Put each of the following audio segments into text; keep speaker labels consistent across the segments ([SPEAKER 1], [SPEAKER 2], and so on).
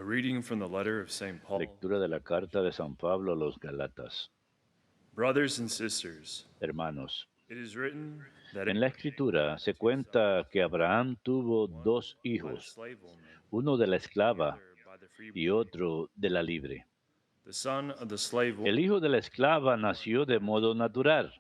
[SPEAKER 1] A reading from the letter of St. Paul.
[SPEAKER 2] Lectura de la carta de San Pablo a los Galatas.
[SPEAKER 1] Brothers and sisters,
[SPEAKER 2] Hermanos,
[SPEAKER 1] it is written that
[SPEAKER 2] en la
[SPEAKER 1] Abraham
[SPEAKER 2] Escritura
[SPEAKER 1] had
[SPEAKER 2] se
[SPEAKER 1] two
[SPEAKER 2] cuenta
[SPEAKER 1] sons,
[SPEAKER 2] que Abraham tuvo
[SPEAKER 1] one
[SPEAKER 2] dos
[SPEAKER 1] by the
[SPEAKER 2] hijos,
[SPEAKER 1] slave woman,
[SPEAKER 2] uno de la
[SPEAKER 1] the
[SPEAKER 2] esclava
[SPEAKER 1] other by the
[SPEAKER 2] y
[SPEAKER 1] freeborn.
[SPEAKER 2] otro de la libre.
[SPEAKER 1] The son of the slave
[SPEAKER 2] El
[SPEAKER 1] woman
[SPEAKER 2] hijo de la esclava
[SPEAKER 1] was born
[SPEAKER 2] nació de modo
[SPEAKER 1] naturally,
[SPEAKER 2] natural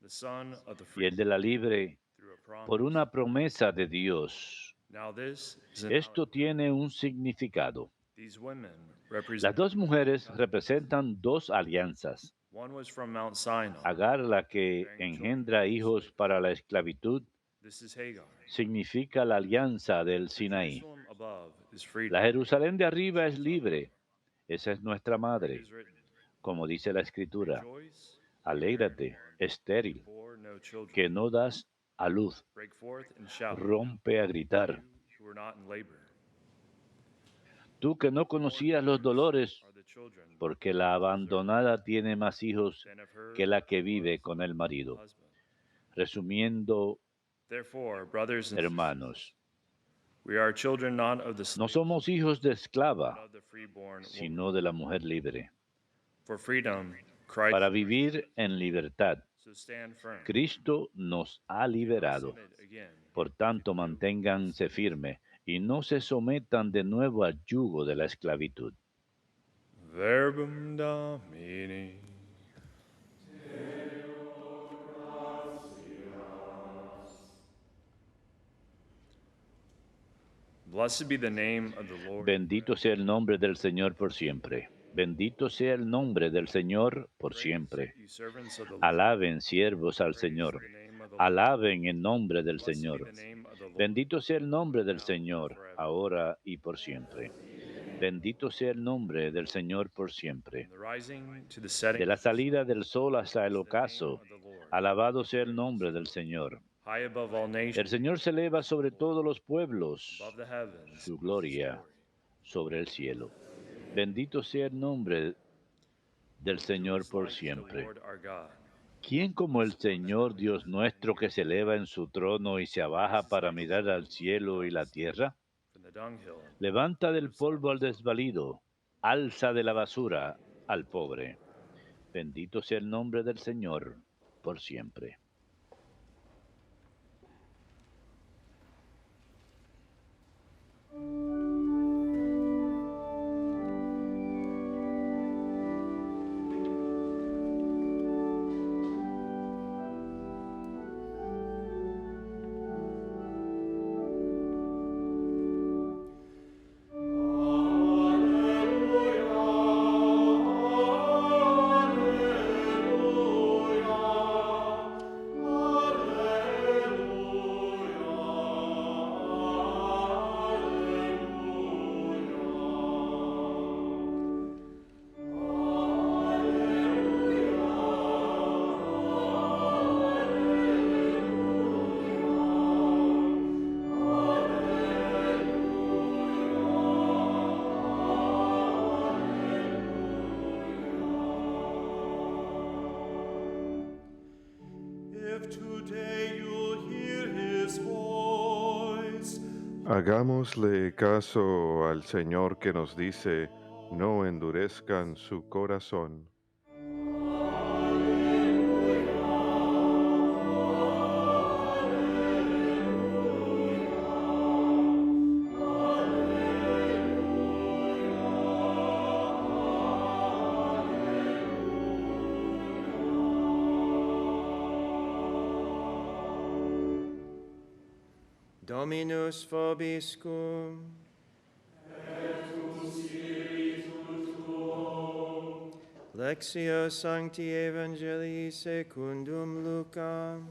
[SPEAKER 1] the son of the
[SPEAKER 2] y el de la
[SPEAKER 1] freeborn
[SPEAKER 2] libre
[SPEAKER 1] through a
[SPEAKER 2] por
[SPEAKER 1] promise.
[SPEAKER 2] una promesa de Dios.
[SPEAKER 1] Now this is an
[SPEAKER 2] Esto
[SPEAKER 1] allegory.
[SPEAKER 2] tiene un significado.
[SPEAKER 1] These women
[SPEAKER 2] Las
[SPEAKER 1] represent
[SPEAKER 2] dos
[SPEAKER 1] two
[SPEAKER 2] mujeres
[SPEAKER 1] covenants.
[SPEAKER 2] representan dos alianzas.
[SPEAKER 1] One was from Mount Sinai,
[SPEAKER 2] Agar, la que
[SPEAKER 1] bearing children
[SPEAKER 2] engendra
[SPEAKER 1] to
[SPEAKER 2] hijos
[SPEAKER 1] slaves.
[SPEAKER 2] para la esclavitud,
[SPEAKER 1] This is Hagar.
[SPEAKER 2] significa la alianza del
[SPEAKER 1] The
[SPEAKER 2] Sinaí.
[SPEAKER 1] Jerusalem above is
[SPEAKER 2] La
[SPEAKER 1] freedom.
[SPEAKER 2] Jerusalén de arriba
[SPEAKER 1] She
[SPEAKER 2] es
[SPEAKER 1] is our mother.
[SPEAKER 2] libre, esa es nuestra
[SPEAKER 1] For it
[SPEAKER 2] madre,
[SPEAKER 1] is written,
[SPEAKER 2] como dice la Escritura.
[SPEAKER 1] rejoice, you barren
[SPEAKER 2] Alégrate,
[SPEAKER 1] one, who
[SPEAKER 2] estéril,
[SPEAKER 1] bore no children.
[SPEAKER 2] que no das a luz,
[SPEAKER 1] Break forth and shout,
[SPEAKER 2] rompe a gritar.
[SPEAKER 1] you who are not in labor.
[SPEAKER 2] Tú que no
[SPEAKER 1] More
[SPEAKER 2] conocías los
[SPEAKER 1] numerous
[SPEAKER 2] dolores,
[SPEAKER 1] are the children
[SPEAKER 2] porque
[SPEAKER 1] born
[SPEAKER 2] la
[SPEAKER 1] to deserve
[SPEAKER 2] abandonada tiene más hijos
[SPEAKER 1] than of her
[SPEAKER 2] que la que
[SPEAKER 1] who was
[SPEAKER 2] vive con el
[SPEAKER 1] with
[SPEAKER 2] marido.
[SPEAKER 1] husband.
[SPEAKER 2] Resumiendo,
[SPEAKER 1] Therefore, brothers and
[SPEAKER 2] hermanos,
[SPEAKER 1] sisters, we are children not of the
[SPEAKER 2] no
[SPEAKER 1] slave,
[SPEAKER 2] somos hijos de
[SPEAKER 1] but
[SPEAKER 2] esclava,
[SPEAKER 1] of the freeborn woman.
[SPEAKER 2] sino de la mujer libre.
[SPEAKER 1] For freedom, Christ
[SPEAKER 2] Para
[SPEAKER 1] liberated
[SPEAKER 2] vivir
[SPEAKER 1] us.
[SPEAKER 2] en libertad,
[SPEAKER 1] So stand firm.
[SPEAKER 2] Cristo nos ha
[SPEAKER 1] Do not
[SPEAKER 2] liberado.
[SPEAKER 1] submit again
[SPEAKER 2] Por
[SPEAKER 1] to
[SPEAKER 2] tanto,
[SPEAKER 1] the yoke of
[SPEAKER 2] manténganse
[SPEAKER 1] slavery.
[SPEAKER 2] firmes y no se sometan de nuevo al yugo de la esclavitud.
[SPEAKER 1] Verbum Domini. Blessed be the name of the Lord.
[SPEAKER 2] Bendito sea el nombre del Señor por siempre. Bendito sea el nombre del Señor por
[SPEAKER 1] Praise,
[SPEAKER 2] siempre.
[SPEAKER 1] you servants of the Lord.
[SPEAKER 2] Alaben siervos al
[SPEAKER 1] Praise
[SPEAKER 2] Señor.
[SPEAKER 1] the name of the Lord.
[SPEAKER 2] Alaben el nombre del
[SPEAKER 1] Blessed be
[SPEAKER 2] Señor.
[SPEAKER 1] the name of the Lord,
[SPEAKER 2] Bendito sea el nombre del
[SPEAKER 1] now and
[SPEAKER 2] Señor,
[SPEAKER 1] forever.
[SPEAKER 2] ahora y por siempre. Bendito sea el nombre del Señor por siempre.
[SPEAKER 1] From the rising to the setting
[SPEAKER 2] De la
[SPEAKER 1] of the
[SPEAKER 2] salida
[SPEAKER 1] sun,
[SPEAKER 2] del sol hasta el
[SPEAKER 1] praise the name
[SPEAKER 2] ocaso,
[SPEAKER 1] of the Lord.
[SPEAKER 2] alabado sea el
[SPEAKER 1] Praise.
[SPEAKER 2] nombre del Señor.
[SPEAKER 1] High above all nations,
[SPEAKER 2] El Señor se eleva sobre todos los pueblos,
[SPEAKER 1] above the heavens,
[SPEAKER 2] su
[SPEAKER 1] is His
[SPEAKER 2] gloria
[SPEAKER 1] glory.
[SPEAKER 2] sobre el cielo. Bendito sea el nombre del
[SPEAKER 1] Who
[SPEAKER 2] Señor
[SPEAKER 1] is
[SPEAKER 2] por
[SPEAKER 1] like the
[SPEAKER 2] siempre.
[SPEAKER 1] Lord our God?
[SPEAKER 2] ¿Quién como el Señor Dios nuestro que se eleva en su trono y se abaja para mirar al cielo y la tierra?
[SPEAKER 1] From the dunghill,
[SPEAKER 2] Levanta del
[SPEAKER 1] Jerusalem
[SPEAKER 2] polvo al
[SPEAKER 1] is low.
[SPEAKER 2] desvalido, alza de la basura al pobre. Bendito sea el nombre del Señor por siempre.
[SPEAKER 3] If today you'll hear his voice, hagámosle caso al Señor que nos dice, no endurezcan su corazón.
[SPEAKER 4] Dominus vobiscum. Lectio Sancti Evangelii secundum Lucam.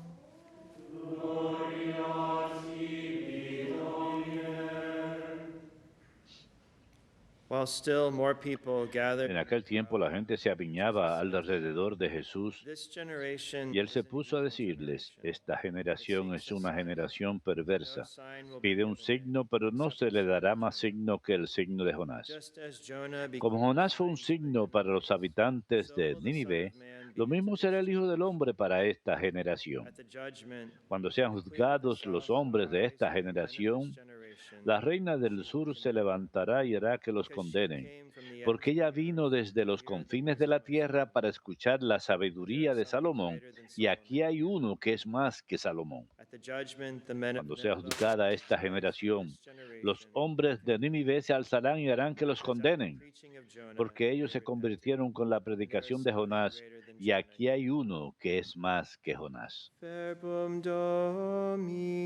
[SPEAKER 4] While still more people gathered,
[SPEAKER 2] En aquel tiempo la gente se apiñaba alrededor de Jesús
[SPEAKER 4] this generation
[SPEAKER 2] y él se
[SPEAKER 4] is an
[SPEAKER 2] puso a
[SPEAKER 4] evil
[SPEAKER 2] decirles,
[SPEAKER 4] generation.
[SPEAKER 2] esta generación es una generación
[SPEAKER 4] No
[SPEAKER 2] perversa.
[SPEAKER 4] sign will be
[SPEAKER 2] Pide un
[SPEAKER 4] given it,
[SPEAKER 2] signo, pero no
[SPEAKER 4] except
[SPEAKER 2] se
[SPEAKER 4] the
[SPEAKER 2] le
[SPEAKER 4] sign of
[SPEAKER 2] dará más
[SPEAKER 4] Jonah.
[SPEAKER 2] signo que el signo de Jonás.
[SPEAKER 4] Just as Jonah
[SPEAKER 2] Como
[SPEAKER 4] became a
[SPEAKER 2] Jonás fue un
[SPEAKER 4] sign to the
[SPEAKER 2] signo para los
[SPEAKER 4] Ninevites,
[SPEAKER 2] habitantes
[SPEAKER 4] so
[SPEAKER 2] de
[SPEAKER 4] will the Son
[SPEAKER 2] Nínive,
[SPEAKER 4] of Man be
[SPEAKER 2] lo
[SPEAKER 4] to
[SPEAKER 2] mismo
[SPEAKER 4] this
[SPEAKER 2] será el Hijo del
[SPEAKER 4] generation.
[SPEAKER 2] Hombre para esta generación.
[SPEAKER 4] At the judgment,
[SPEAKER 2] Cuando sean
[SPEAKER 4] the queen of the
[SPEAKER 2] juzgados los
[SPEAKER 4] south will
[SPEAKER 2] hombres de
[SPEAKER 4] rise
[SPEAKER 2] esta
[SPEAKER 4] at the end of this
[SPEAKER 2] generación,
[SPEAKER 4] generation
[SPEAKER 2] La reina del sur se levantará y hará que los condenen, porque ella vino desde los confines de la tierra para escuchar la sabiduría de Salomón, y aquí hay uno que es más que Salomón. Cuando sea juzgada esta generación, los hombres de Nínive se alzarán y harán que los condenen, porque ellos se convirtieron con la predicación de Jonás, y aquí hay uno que es más que Jonás.
[SPEAKER 4] Verbum Domini.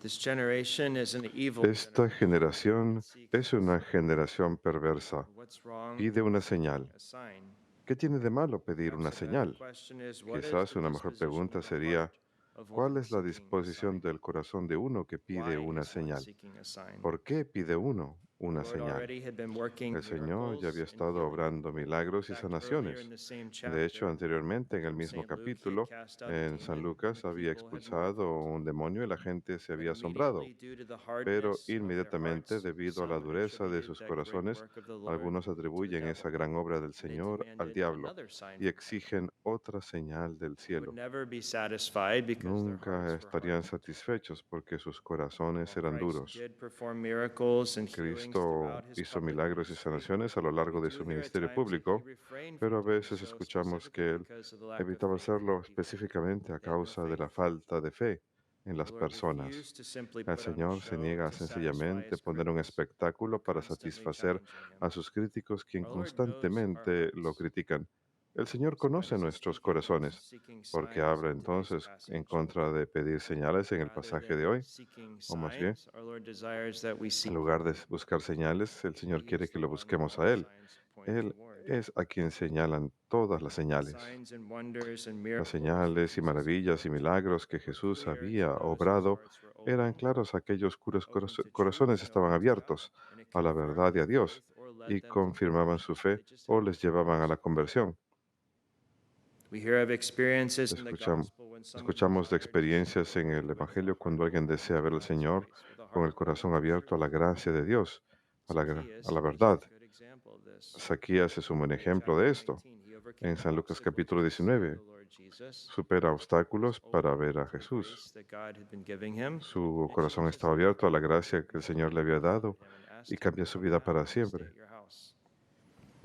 [SPEAKER 4] This generation is an evil
[SPEAKER 3] Esta
[SPEAKER 4] generation.
[SPEAKER 3] generación es una generación perversa.
[SPEAKER 4] What's wrong
[SPEAKER 3] Pide una
[SPEAKER 4] with
[SPEAKER 3] señal.
[SPEAKER 4] a sign?
[SPEAKER 3] ¿Qué tiene de malo pedir una
[SPEAKER 4] Perhaps a better
[SPEAKER 3] señal?
[SPEAKER 4] question is, what is
[SPEAKER 3] Quizás
[SPEAKER 4] the
[SPEAKER 3] una mejor
[SPEAKER 4] disposition
[SPEAKER 3] pregunta
[SPEAKER 4] of the
[SPEAKER 3] sería,
[SPEAKER 4] heart of
[SPEAKER 3] ¿cuál
[SPEAKER 4] one
[SPEAKER 3] es la
[SPEAKER 4] seeking a
[SPEAKER 3] disposición
[SPEAKER 4] sign?
[SPEAKER 3] del corazón de uno que pide
[SPEAKER 4] Why
[SPEAKER 3] una
[SPEAKER 4] is one
[SPEAKER 3] señal?
[SPEAKER 4] seeking a sign?
[SPEAKER 3] ¿Por qué pide uno
[SPEAKER 4] The
[SPEAKER 3] una
[SPEAKER 4] Lord
[SPEAKER 3] señal?
[SPEAKER 4] already had been working
[SPEAKER 3] El Señor ya había
[SPEAKER 4] miracles and
[SPEAKER 3] estado
[SPEAKER 4] healing.
[SPEAKER 3] obrando milagros y
[SPEAKER 4] In fact, earlier in
[SPEAKER 3] sanaciones.
[SPEAKER 4] the same
[SPEAKER 3] De hecho,
[SPEAKER 4] chapter,
[SPEAKER 3] anteriormente en el
[SPEAKER 4] in
[SPEAKER 3] mismo
[SPEAKER 4] St. Luke, he had
[SPEAKER 3] capítulo,
[SPEAKER 4] cast out a
[SPEAKER 3] en San
[SPEAKER 4] demon, and
[SPEAKER 3] Lucas,
[SPEAKER 4] the
[SPEAKER 3] había
[SPEAKER 4] people had
[SPEAKER 3] expulsado
[SPEAKER 4] marveled.
[SPEAKER 3] un demonio y la gente se
[SPEAKER 4] But
[SPEAKER 3] había asombrado.
[SPEAKER 4] immediately, due to the
[SPEAKER 3] Pero
[SPEAKER 4] hardness of their
[SPEAKER 3] inmediatamente,
[SPEAKER 4] hearts,
[SPEAKER 3] debido a la
[SPEAKER 4] some
[SPEAKER 3] dureza de
[SPEAKER 4] attributed
[SPEAKER 3] sus
[SPEAKER 4] that great
[SPEAKER 3] corazones,
[SPEAKER 4] work of the Lord
[SPEAKER 3] algunos
[SPEAKER 4] to the
[SPEAKER 3] atribuyen esa
[SPEAKER 4] devil,
[SPEAKER 3] gran obra del
[SPEAKER 4] and they
[SPEAKER 3] Señor al
[SPEAKER 4] demanded
[SPEAKER 3] diablo
[SPEAKER 4] another sign
[SPEAKER 3] y
[SPEAKER 4] from heaven.
[SPEAKER 3] exigen otra señal del
[SPEAKER 4] They would
[SPEAKER 3] cielo.
[SPEAKER 4] never be satisfied because their
[SPEAKER 3] Nunca
[SPEAKER 4] hearts were
[SPEAKER 3] estarían
[SPEAKER 4] hardened.
[SPEAKER 3] satisfechos porque sus corazones
[SPEAKER 4] While
[SPEAKER 3] eran
[SPEAKER 4] Christ
[SPEAKER 3] duros.
[SPEAKER 4] did perform miracles and healings
[SPEAKER 3] Cristo
[SPEAKER 4] throughout his
[SPEAKER 3] hizo
[SPEAKER 4] public
[SPEAKER 3] milagros y
[SPEAKER 4] ministry,
[SPEAKER 3] sanaciones a lo
[SPEAKER 4] we
[SPEAKER 3] largo de
[SPEAKER 4] do
[SPEAKER 3] su
[SPEAKER 4] hear at
[SPEAKER 3] ministerio
[SPEAKER 4] times that he
[SPEAKER 3] público,
[SPEAKER 4] refrained
[SPEAKER 3] pero
[SPEAKER 4] from
[SPEAKER 3] a
[SPEAKER 4] doing
[SPEAKER 3] veces
[SPEAKER 4] so
[SPEAKER 3] escuchamos
[SPEAKER 4] specifically
[SPEAKER 3] que él
[SPEAKER 4] because of the lack of
[SPEAKER 3] evitaba
[SPEAKER 4] faith in
[SPEAKER 3] hacerlo
[SPEAKER 4] the people,
[SPEAKER 3] específicamente a
[SPEAKER 4] in the
[SPEAKER 3] causa de la
[SPEAKER 4] faith.
[SPEAKER 3] falta de fe en las
[SPEAKER 4] The Lord
[SPEAKER 3] personas.
[SPEAKER 4] refused to simply
[SPEAKER 3] El
[SPEAKER 4] put on a
[SPEAKER 3] Señor se
[SPEAKER 4] show
[SPEAKER 3] niega a
[SPEAKER 4] to satisfy
[SPEAKER 3] sencillamente
[SPEAKER 4] his
[SPEAKER 3] poner un
[SPEAKER 4] critics, who
[SPEAKER 3] espectáculo
[SPEAKER 4] are
[SPEAKER 3] para
[SPEAKER 4] constantly
[SPEAKER 3] satisfacer
[SPEAKER 4] challenging him.
[SPEAKER 3] a sus críticos quien
[SPEAKER 4] Our Lord knows our
[SPEAKER 3] constantemente lo
[SPEAKER 4] hearts.
[SPEAKER 3] critican. El Señor
[SPEAKER 4] So why
[SPEAKER 3] conoce
[SPEAKER 4] does he
[SPEAKER 3] nuestros
[SPEAKER 4] speak against
[SPEAKER 3] corazones.
[SPEAKER 4] seeking
[SPEAKER 3] ¿Por qué
[SPEAKER 4] signs
[SPEAKER 3] habla
[SPEAKER 4] in today's
[SPEAKER 3] entonces en
[SPEAKER 4] passage?
[SPEAKER 3] contra de pedir señales en el
[SPEAKER 4] Rather
[SPEAKER 3] pasaje de
[SPEAKER 4] than
[SPEAKER 3] hoy?
[SPEAKER 4] seeking
[SPEAKER 3] O más bien,
[SPEAKER 4] signs, our Lord desires that we
[SPEAKER 3] en
[SPEAKER 4] seek
[SPEAKER 3] lugar de
[SPEAKER 4] Him.
[SPEAKER 3] buscar señales, el Señor
[SPEAKER 4] He
[SPEAKER 3] quiere
[SPEAKER 4] is
[SPEAKER 3] que
[SPEAKER 4] the
[SPEAKER 3] lo
[SPEAKER 4] one that
[SPEAKER 3] busquemos
[SPEAKER 4] all
[SPEAKER 3] a
[SPEAKER 4] the
[SPEAKER 3] Él.
[SPEAKER 4] signs point
[SPEAKER 3] Él
[SPEAKER 4] toward.
[SPEAKER 3] es a quien señalan todas las señales.
[SPEAKER 4] Signs and wonders and
[SPEAKER 3] Las
[SPEAKER 4] miracles
[SPEAKER 3] señales y
[SPEAKER 4] Jesus
[SPEAKER 3] maravillas y
[SPEAKER 4] performed
[SPEAKER 3] milagros que
[SPEAKER 4] were
[SPEAKER 3] Jesús
[SPEAKER 4] clear to
[SPEAKER 3] había
[SPEAKER 4] those whose
[SPEAKER 3] obrado
[SPEAKER 4] hearts were
[SPEAKER 3] eran
[SPEAKER 4] open,
[SPEAKER 3] claros a aquellos cuyos
[SPEAKER 4] open to truth
[SPEAKER 3] corazones
[SPEAKER 4] and
[SPEAKER 3] estaban
[SPEAKER 4] open to God,
[SPEAKER 3] abiertos
[SPEAKER 4] and it
[SPEAKER 3] a la
[SPEAKER 4] confirmed
[SPEAKER 3] verdad y a
[SPEAKER 4] their
[SPEAKER 3] Dios
[SPEAKER 4] faith or led
[SPEAKER 3] y
[SPEAKER 4] them to
[SPEAKER 3] confirmaban
[SPEAKER 4] conversion.
[SPEAKER 3] su fe
[SPEAKER 4] It just
[SPEAKER 3] o
[SPEAKER 4] happened.
[SPEAKER 3] les llevaban a la conversión.
[SPEAKER 4] We hear of experiences in the
[SPEAKER 3] Escucham-
[SPEAKER 4] gospel when someone
[SPEAKER 3] Escuchamos de
[SPEAKER 4] desired to see the
[SPEAKER 3] experiencias en
[SPEAKER 4] Lord
[SPEAKER 3] el
[SPEAKER 4] with the
[SPEAKER 3] Evangelio
[SPEAKER 4] heart
[SPEAKER 3] cuando alguien
[SPEAKER 4] open
[SPEAKER 3] desea
[SPEAKER 4] to
[SPEAKER 3] ver al
[SPEAKER 4] God's
[SPEAKER 3] Señor
[SPEAKER 4] grace, with a
[SPEAKER 3] con
[SPEAKER 4] heart
[SPEAKER 3] el corazón
[SPEAKER 4] open to
[SPEAKER 3] abierto a la
[SPEAKER 4] truth.
[SPEAKER 3] gracia de Dios, a
[SPEAKER 4] Zacchaeus
[SPEAKER 3] la
[SPEAKER 4] is a
[SPEAKER 3] verdad.
[SPEAKER 4] good example of this.
[SPEAKER 3] Zaquías es un buen
[SPEAKER 4] In Luke
[SPEAKER 3] ejemplo
[SPEAKER 4] chapter
[SPEAKER 3] de esto.
[SPEAKER 4] 19, he overcame
[SPEAKER 3] En San Lucas
[SPEAKER 4] obstacles
[SPEAKER 3] capítulo
[SPEAKER 4] to see
[SPEAKER 3] 19,
[SPEAKER 4] the Lord Jesus.
[SPEAKER 3] supera
[SPEAKER 4] He was
[SPEAKER 3] obstáculos para
[SPEAKER 4] open
[SPEAKER 3] ver a
[SPEAKER 4] to the
[SPEAKER 3] Jesús.
[SPEAKER 4] grace that God had been giving him,
[SPEAKER 3] Su
[SPEAKER 4] and
[SPEAKER 3] corazón
[SPEAKER 4] changes
[SPEAKER 3] estaba
[SPEAKER 4] his life
[SPEAKER 3] abierto a la
[SPEAKER 4] forever.
[SPEAKER 3] gracia que el Señor le
[SPEAKER 4] The
[SPEAKER 3] había
[SPEAKER 4] Lord met
[SPEAKER 3] dado
[SPEAKER 4] him and
[SPEAKER 3] y
[SPEAKER 4] asked him,
[SPEAKER 3] cambia su
[SPEAKER 4] "Come
[SPEAKER 3] vida
[SPEAKER 4] now
[SPEAKER 3] para
[SPEAKER 4] and stay
[SPEAKER 3] siempre.
[SPEAKER 4] at your house."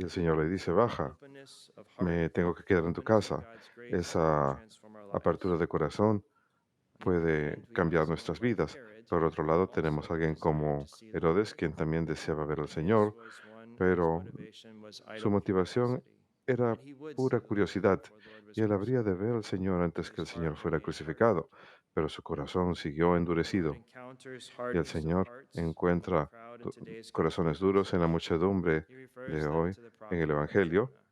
[SPEAKER 3] Y el Señor le dice, baja,
[SPEAKER 4] Openness of heart,
[SPEAKER 3] me tengo que quedar en tu
[SPEAKER 4] openness to
[SPEAKER 3] casa.
[SPEAKER 4] God's grace can
[SPEAKER 3] Esa
[SPEAKER 4] transform our
[SPEAKER 3] apertura
[SPEAKER 4] lives.
[SPEAKER 3] de corazón
[SPEAKER 4] On the other
[SPEAKER 3] puede
[SPEAKER 4] hand, we have
[SPEAKER 3] cambiar
[SPEAKER 4] someone
[SPEAKER 3] nuestras
[SPEAKER 4] like
[SPEAKER 3] vidas.
[SPEAKER 4] Herod,
[SPEAKER 3] Por otro
[SPEAKER 4] who
[SPEAKER 3] lado, tenemos a
[SPEAKER 4] also
[SPEAKER 3] alguien
[SPEAKER 4] desired to
[SPEAKER 3] como
[SPEAKER 4] see the
[SPEAKER 3] Herodes,
[SPEAKER 4] Lord.
[SPEAKER 3] quien también deseaba ver al
[SPEAKER 4] His
[SPEAKER 3] Señor,
[SPEAKER 4] was one whose
[SPEAKER 3] pero
[SPEAKER 4] motivation was
[SPEAKER 3] su
[SPEAKER 4] idle
[SPEAKER 3] motivación
[SPEAKER 4] curiosity,
[SPEAKER 3] era
[SPEAKER 4] and he would see
[SPEAKER 3] pura
[SPEAKER 4] the Lord
[SPEAKER 3] curiosidad,
[SPEAKER 4] before the Lord was
[SPEAKER 3] y él habría de
[SPEAKER 4] crucified.
[SPEAKER 3] ver al Señor
[SPEAKER 4] But
[SPEAKER 3] antes que
[SPEAKER 4] his
[SPEAKER 3] el Señor
[SPEAKER 4] heart
[SPEAKER 3] fuera
[SPEAKER 4] remained hardened.
[SPEAKER 3] crucificado, pero su corazón siguió
[SPEAKER 4] The Lord
[SPEAKER 3] endurecido.
[SPEAKER 4] encounters
[SPEAKER 3] Y el
[SPEAKER 4] hardness of
[SPEAKER 3] Señor
[SPEAKER 4] heart in the
[SPEAKER 3] encuentra
[SPEAKER 4] crowd in
[SPEAKER 3] tu-
[SPEAKER 4] today's gospel
[SPEAKER 3] corazones duros en la
[SPEAKER 4] passage.
[SPEAKER 3] muchedumbre
[SPEAKER 4] He refers
[SPEAKER 3] de
[SPEAKER 4] them
[SPEAKER 3] hoy
[SPEAKER 4] to the
[SPEAKER 3] en el
[SPEAKER 4] prophet
[SPEAKER 3] Evangelio
[SPEAKER 4] Jonah,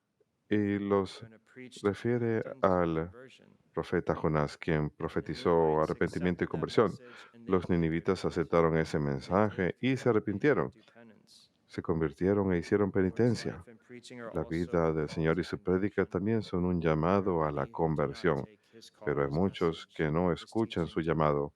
[SPEAKER 3] y
[SPEAKER 4] who's
[SPEAKER 3] los
[SPEAKER 4] going to preach to
[SPEAKER 3] refiere
[SPEAKER 4] repentance and
[SPEAKER 3] al
[SPEAKER 4] conversion.
[SPEAKER 3] profeta Jonás, quien
[SPEAKER 4] And the
[SPEAKER 3] profetizó
[SPEAKER 4] Ninevites
[SPEAKER 3] arrepentimiento y
[SPEAKER 4] accepted that
[SPEAKER 3] conversión.
[SPEAKER 4] message and they
[SPEAKER 3] Los
[SPEAKER 4] believed
[SPEAKER 3] ninivitas
[SPEAKER 4] repentance.
[SPEAKER 3] aceptaron ese
[SPEAKER 4] They did.
[SPEAKER 3] mensaje y se
[SPEAKER 4] They did
[SPEAKER 3] arrepintieron,
[SPEAKER 4] do penance.
[SPEAKER 3] se convirtieron e hicieron
[SPEAKER 4] The Lord's
[SPEAKER 3] penitencia.
[SPEAKER 4] life and preaching are
[SPEAKER 3] La
[SPEAKER 4] also
[SPEAKER 3] vida
[SPEAKER 4] a
[SPEAKER 3] del
[SPEAKER 4] call
[SPEAKER 3] Señor
[SPEAKER 4] to
[SPEAKER 3] y su prédica
[SPEAKER 4] conversion.
[SPEAKER 3] también son un
[SPEAKER 4] But there are
[SPEAKER 3] llamado a la
[SPEAKER 4] many who do not
[SPEAKER 3] conversión,
[SPEAKER 4] take his call,
[SPEAKER 3] pero hay
[SPEAKER 4] his
[SPEAKER 3] muchos
[SPEAKER 4] message,
[SPEAKER 3] que no
[SPEAKER 4] his
[SPEAKER 3] escuchan su
[SPEAKER 4] teaching.
[SPEAKER 3] llamado,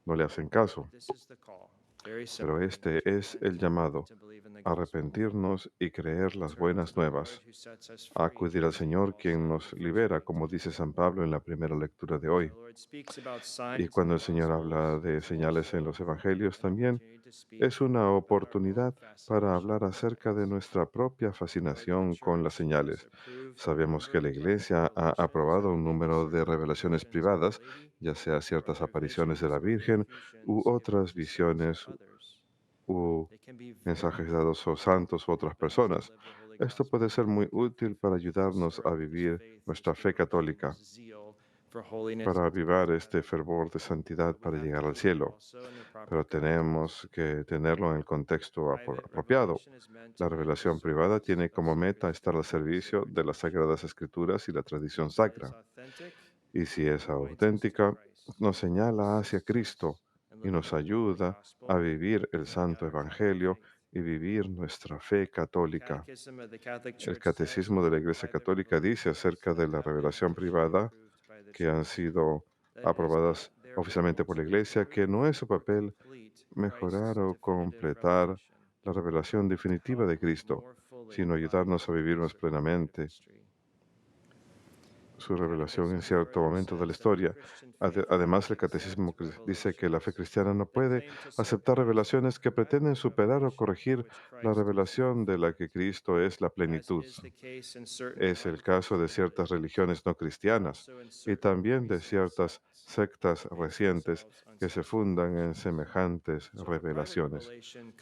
[SPEAKER 3] no le hacen caso.
[SPEAKER 4] But this is the call. Very
[SPEAKER 3] Pero
[SPEAKER 4] simple.
[SPEAKER 3] este es el
[SPEAKER 4] Repent
[SPEAKER 3] llamado,
[SPEAKER 4] to believe in the
[SPEAKER 3] a
[SPEAKER 4] gospel.
[SPEAKER 3] arrepentirnos y creer las
[SPEAKER 4] Turn to
[SPEAKER 3] buenas
[SPEAKER 4] the Lord
[SPEAKER 3] nuevas,
[SPEAKER 4] who sets us
[SPEAKER 3] a
[SPEAKER 4] free,
[SPEAKER 3] acudir al
[SPEAKER 4] as St.
[SPEAKER 3] Señor
[SPEAKER 4] Paul
[SPEAKER 3] quien
[SPEAKER 4] said in
[SPEAKER 3] nos
[SPEAKER 4] the first
[SPEAKER 3] libera,
[SPEAKER 4] reading
[SPEAKER 3] como
[SPEAKER 4] today.
[SPEAKER 3] dice San Pablo en la primera lectura de
[SPEAKER 4] As
[SPEAKER 3] hoy.
[SPEAKER 4] our Lord speaks about
[SPEAKER 3] Y
[SPEAKER 4] signs in
[SPEAKER 3] cuando
[SPEAKER 4] the
[SPEAKER 3] el Señor habla
[SPEAKER 4] Gospels,
[SPEAKER 3] de
[SPEAKER 4] it's
[SPEAKER 3] señales en
[SPEAKER 4] also
[SPEAKER 3] los evangelios
[SPEAKER 4] an
[SPEAKER 3] también,
[SPEAKER 4] opportunity to speak
[SPEAKER 3] es una
[SPEAKER 4] about our own
[SPEAKER 3] oportunidad para
[SPEAKER 4] fascination
[SPEAKER 3] hablar
[SPEAKER 4] with
[SPEAKER 3] acerca de
[SPEAKER 4] signs.
[SPEAKER 3] nuestra propia
[SPEAKER 4] We know that the
[SPEAKER 3] fascinación con las
[SPEAKER 4] Church has
[SPEAKER 3] señales.
[SPEAKER 4] approved a
[SPEAKER 3] Sabemos
[SPEAKER 4] number
[SPEAKER 3] que
[SPEAKER 4] of
[SPEAKER 3] la
[SPEAKER 4] private
[SPEAKER 3] Iglesia ha
[SPEAKER 4] revelations
[SPEAKER 3] aprobado un
[SPEAKER 4] relating to
[SPEAKER 3] número de
[SPEAKER 4] certain
[SPEAKER 3] revelaciones
[SPEAKER 4] apparitions of Our
[SPEAKER 3] privadas,
[SPEAKER 4] Lady,
[SPEAKER 3] ya sea
[SPEAKER 4] or
[SPEAKER 3] ciertas
[SPEAKER 4] other
[SPEAKER 3] apariciones de la
[SPEAKER 4] visions or
[SPEAKER 3] Virgen u
[SPEAKER 4] locutions given
[SPEAKER 3] otras
[SPEAKER 4] to saints or
[SPEAKER 3] visiones
[SPEAKER 4] others.
[SPEAKER 3] u
[SPEAKER 4] They can be very
[SPEAKER 3] mensajes dados a
[SPEAKER 4] helpful
[SPEAKER 3] santos u
[SPEAKER 4] in
[SPEAKER 3] otras
[SPEAKER 4] helping us to
[SPEAKER 3] personas.
[SPEAKER 4] live the Holy
[SPEAKER 3] Esto
[SPEAKER 4] Gospel
[SPEAKER 3] puede ser muy
[SPEAKER 4] faithfully,
[SPEAKER 3] útil para
[SPEAKER 4] to
[SPEAKER 3] ayudarnos
[SPEAKER 4] stir
[SPEAKER 3] a
[SPEAKER 4] up this
[SPEAKER 3] vivir
[SPEAKER 4] faith, this
[SPEAKER 3] nuestra fe
[SPEAKER 4] devotion,
[SPEAKER 3] católica,
[SPEAKER 4] this zeal for holiness
[SPEAKER 3] para
[SPEAKER 4] and to get
[SPEAKER 3] avivar
[SPEAKER 4] to
[SPEAKER 3] este
[SPEAKER 4] heaven.
[SPEAKER 3] fervor de santidad
[SPEAKER 4] But we
[SPEAKER 3] para
[SPEAKER 4] have to
[SPEAKER 3] llegar al
[SPEAKER 4] keep it
[SPEAKER 3] cielo.
[SPEAKER 4] also in the proper
[SPEAKER 3] Pero
[SPEAKER 4] context.
[SPEAKER 3] tenemos que tenerlo en el contexto
[SPEAKER 4] Private
[SPEAKER 3] apropiado.
[SPEAKER 4] revelation is meant to
[SPEAKER 3] La
[SPEAKER 4] be at the
[SPEAKER 3] revelación privada
[SPEAKER 4] service
[SPEAKER 3] tiene
[SPEAKER 4] of
[SPEAKER 3] como
[SPEAKER 4] sacred
[SPEAKER 3] meta estar al
[SPEAKER 4] faith and
[SPEAKER 3] servicio
[SPEAKER 4] sacred
[SPEAKER 3] de las
[SPEAKER 4] tradition.
[SPEAKER 3] Sagradas Escrituras y la tradición
[SPEAKER 4] If it is
[SPEAKER 3] sacra.
[SPEAKER 4] authentic,
[SPEAKER 3] Y si es
[SPEAKER 4] it points us to
[SPEAKER 3] auténtica,
[SPEAKER 4] Christ,
[SPEAKER 3] nos señala hacia
[SPEAKER 4] assist
[SPEAKER 3] Cristo
[SPEAKER 4] us in
[SPEAKER 3] y
[SPEAKER 4] living
[SPEAKER 3] nos
[SPEAKER 4] the holy
[SPEAKER 3] ayuda a
[SPEAKER 4] gospel
[SPEAKER 3] vivir el
[SPEAKER 4] and living out
[SPEAKER 3] Santo
[SPEAKER 4] our Catholic
[SPEAKER 3] Evangelio
[SPEAKER 4] faith.
[SPEAKER 3] y vivir nuestra fe
[SPEAKER 4] The
[SPEAKER 3] católica.
[SPEAKER 4] Catechism of the Catholic
[SPEAKER 3] El
[SPEAKER 4] Church says
[SPEAKER 3] Catecismo de la
[SPEAKER 4] about
[SPEAKER 3] Iglesia
[SPEAKER 4] private
[SPEAKER 3] Católica dice
[SPEAKER 4] revelations
[SPEAKER 3] acerca de
[SPEAKER 4] that
[SPEAKER 3] la
[SPEAKER 4] have been
[SPEAKER 3] revelación
[SPEAKER 4] officially
[SPEAKER 3] privada
[SPEAKER 4] approved by the
[SPEAKER 3] que han
[SPEAKER 4] Church
[SPEAKER 3] sido
[SPEAKER 4] that it is not
[SPEAKER 3] aprobadas oficialmente por la Iglesia, que no es su papel mejorar o completar la revelación definitiva de Cristo, sino ayudarnos a vivirnos plenamente su revelación en cierto momento de la historia. Además, el catecismo dice que la fe cristiana no puede aceptar revelaciones que pretenden superar o corregir la revelación de la que Cristo es la plenitud. Es el caso de ciertas religiones no cristianas y también de ciertas sectas recientes que se fundan en semejantes revelaciones.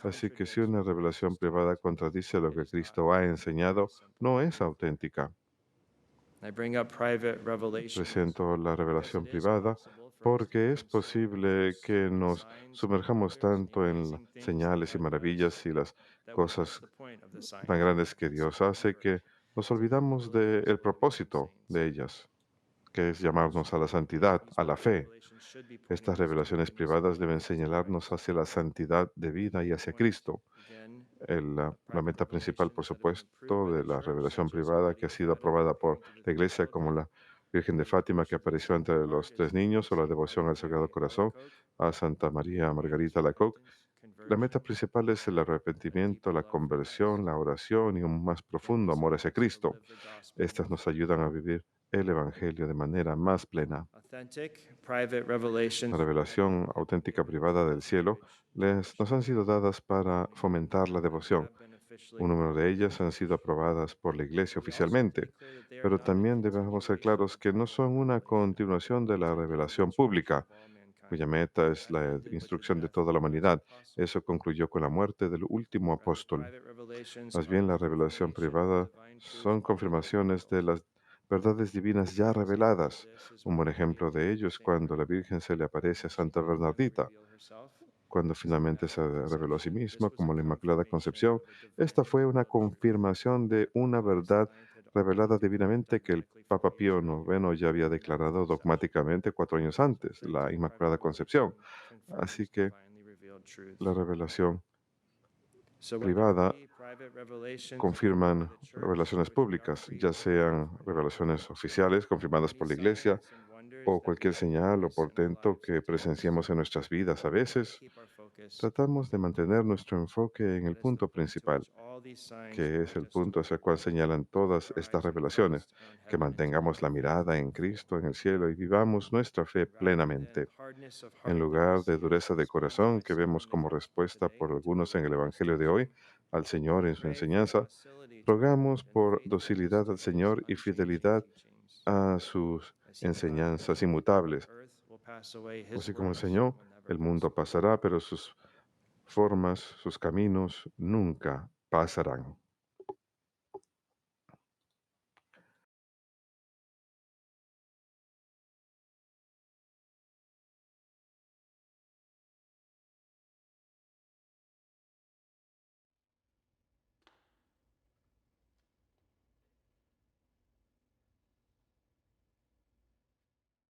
[SPEAKER 3] Así que si una revelación privada contradice lo que Cristo ha enseñado, no es auténtica. Presento la revelación privada porque es posible que nos sumerjamos tanto en las señales y maravillas y las cosas tan grandes que Dios hace que nos olvidamos del propósito de ellas, que es llamarnos a la santidad, a la fe. Estas revelaciones privadas deben señalarnos hacia la santidad de vida y hacia Cristo. La meta principal, por supuesto, de la revelación privada que ha sido aprobada por la Iglesia, como la Virgen de Fátima que apareció entre los tres niños, o la devoción al Sagrado Corazón, a Santa María Margarita Lacoque. La meta principal es el arrepentimiento, la conversión, la oración y un más profundo amor hacia Cristo. Estas nos ayudan a vivir el Evangelio de manera más plena. La revelación auténtica privada del cielo nos han sido dadas para fomentar la devoción. Un número de ellas han sido aprobadas por la Iglesia oficialmente, pero también debemos ser claros que no son una continuación de la revelación pública, cuya meta es la instrucción de toda la humanidad. Eso concluyó con la muerte del último apóstol. Más bien, la revelación privada son confirmaciones de las verdades divinas ya reveladas. Un buen ejemplo de ello es cuando la Virgen se le aparece a Santa Bernardita, cuando finalmente se reveló a sí misma como la Inmaculada Concepción. Esta fue una confirmación de una verdad revelada divinamente que el Papa Pío IX ya había declarado dogmáticamente 4 años antes, la Inmaculada Concepción. Así que la revelación privada confirman revelaciones públicas, ya sean revelaciones oficiales confirmadas por la Iglesia o cualquier señal o portento que presenciemos en nuestras vidas. A veces tratamos de mantener nuestro enfoque en el punto principal, que es el punto hacia el cual señalan todas estas revelaciones, que mantengamos la mirada en Cristo, en el cielo, y vivamos nuestra fe plenamente. En lugar de dureza de corazón que vemos como respuesta por algunos en el Evangelio de hoy al Señor en su enseñanza, rogamos por docilidad al Señor y fidelidad a sus enseñanzas inmutables. Así como enseñó, el mundo pasará, pero sus formas, sus caminos nunca pasarán.